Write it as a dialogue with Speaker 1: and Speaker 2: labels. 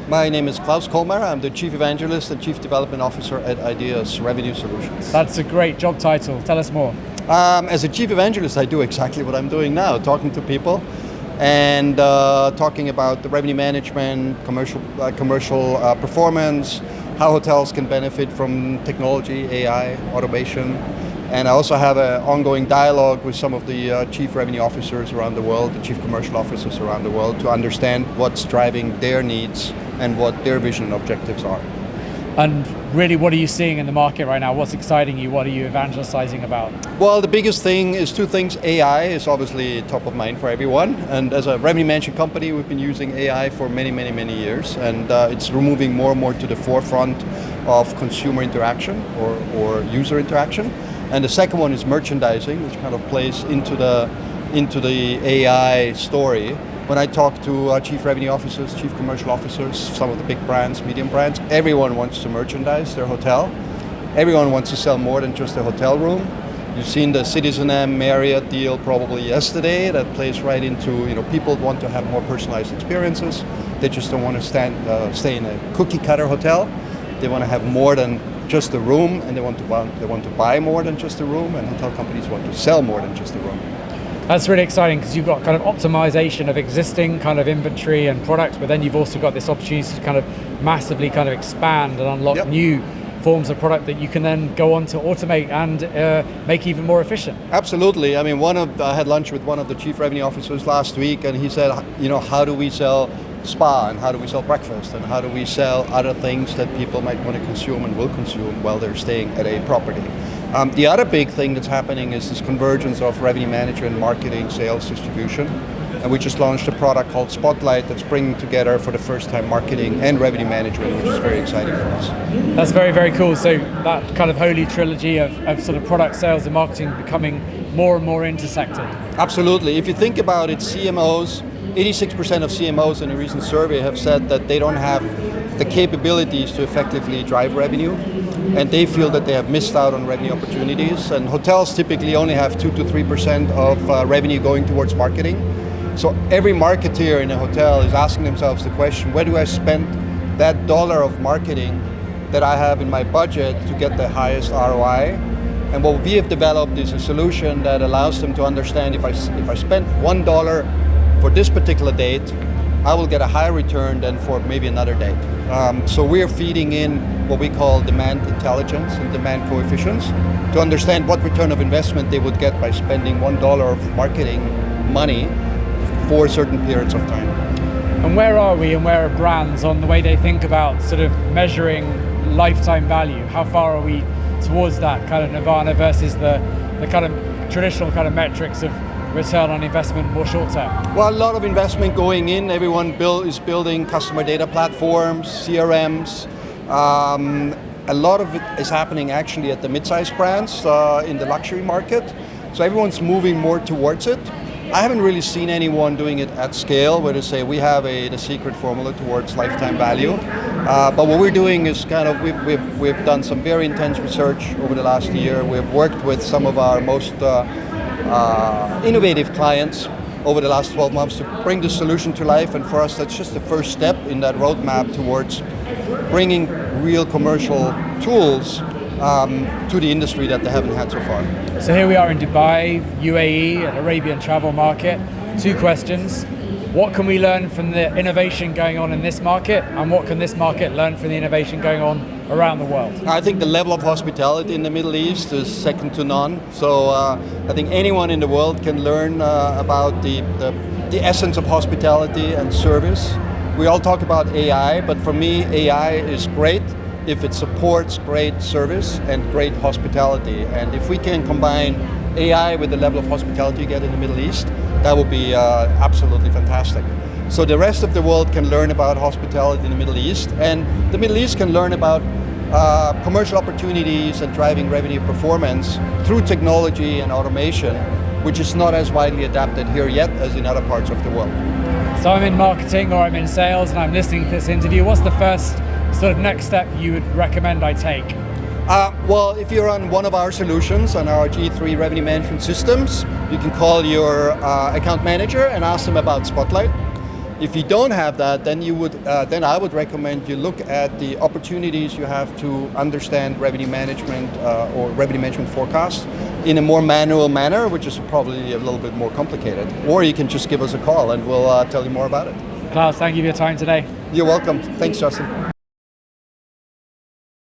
Speaker 1: My name is Klaus Kohlmayr. I'm the Chief Evangelist and Chief Development Officer at IDeaS Revenue Solutions.
Speaker 2: That's a great job title. Tell us more.
Speaker 1: As a Chief Evangelist, I do exactly what I'm doing now, talking to people and talking about the revenue management, commercial performance, how hotels can benefit from technology, AI, automation. And I also have an ongoing dialogue with some of the chief revenue officers around the world, the chief commercial officers around the world, to understand what's driving their needs and what their vision and objectives are.
Speaker 2: And really, what are you seeing in the market right now? What's exciting you? What are you evangelizing about?
Speaker 1: Well, the biggest thing is two things. AI is obviously top of mind for everyone. And as a revenue management company, we've been using AI for many, many, many years. And it's moving more and more to the forefront of consumer interaction or user interaction. And the second one is merchandising, which kind of plays into the AI story. When I talk to chief revenue officers, chief commercial officers, some of the big brands, medium brands, everyone wants to merchandise their hotel. Everyone wants to sell more than just a hotel room. You've seen the Citizen M Marriott deal probably yesterday. That plays right into, people want to have more personalized experiences. They just don't want to stay in a cookie cutter hotel. They want to have more than just a room, and they want to buy more than just a room, and hotel companies want to sell more than just a room.
Speaker 2: That's really exciting because you've got kind of optimization of existing kind of inventory and products, but then you've also got this opportunity to kind of massively kind of expand and unlock new forms of product that you can then go on to automate and make even more efficient.
Speaker 1: Absolutely. I mean, I had lunch with one of the chief revenue officers last week, and he said, how do we sell spa, and how do we sell breakfast, and how do we sell other things that people might want to consume and will consume while they're staying at a property. The other big thing that's happening is this convergence of revenue management, marketing, sales, distribution. And we just launched a product called Spotlight that's bringing together for the first time marketing and revenue management, which is very exciting for us.
Speaker 2: That's very, very cool. So that kind of holy trilogy of sort of product sales and marketing becoming more and more intersected. Absolutely.
Speaker 1: If you think about it, CMOs, 86% of CMOs in a recent survey have said that they don't have the capabilities to effectively drive revenue, and they feel that they have missed out on revenue opportunities. And hotels typically only have 2 to 3% of revenue going towards marketing. So every marketeer in a hotel is asking themselves the question, where do I spend that dollar of marketing that I have in my budget to get the highest ROI? And what we have developed is a solution that allows them to understand if I spend $1 for this particular date, I will get a higher return than for maybe another date. So we're feeding in what we call demand intelligence and demand coefficients to understand what return of investment they would get by spending $1 of marketing money for certain periods of time.
Speaker 2: And where are we and where are brands on the way they think about sort of measuring lifetime value? How far are we towards that kind of nirvana versus the kind of traditional kind of metrics of return on investment more short term?
Speaker 1: Well, a lot of investment going in. Everyone is building customer data platforms, CRMs. A lot of it is happening actually at the mid-sized brands in the luxury market. So everyone's moving more towards it. I haven't really seen anyone doing it at scale where they say we have the secret formula towards lifetime value. But what we're doing is kind of, we've done some very intense research over the last year. We've worked with some of our most innovative clients over the last 12 months to bring the solution to life, and for us that's just the first step in that roadmap towards bringing real commercial tools to the industry that they haven't had so far.
Speaker 2: So here we are in Dubai, UAE, an Arabian travel market. Two questions. What can we learn from the innovation going on in this market, and what can this market learn from the innovation going on around the world?
Speaker 1: I think the level of hospitality in the Middle East is second to none. So I think anyone in the world can learn about the essence of hospitality and service. We all talk about AI, but for me, AI is great if it supports great service and great hospitality. And if we can combine AI with the level of hospitality you get in the Middle East, that would be absolutely fantastic. So the rest of the world can learn about hospitality in the Middle East, and the Middle East can learn about commercial opportunities and driving revenue performance through technology and automation, which is not as widely adapted here yet as in other parts of the world.
Speaker 2: So I'm in marketing or I'm in sales and I'm listening to this interview. What's the first sort of next step you would recommend I take?
Speaker 1: Well, if you're on one of our solutions, on our G3 revenue management systems, you can call your account manager and ask them about Spotlight. If you don't have that, then then I would recommend you look at the opportunities you have to understand revenue management or revenue management forecasts in a more manual manner, which is probably a little bit more complicated. Or you can just give us a call and we'll tell you more about it.
Speaker 2: Klaus, thank you for your time today.
Speaker 1: You're welcome. Thanks, Justin.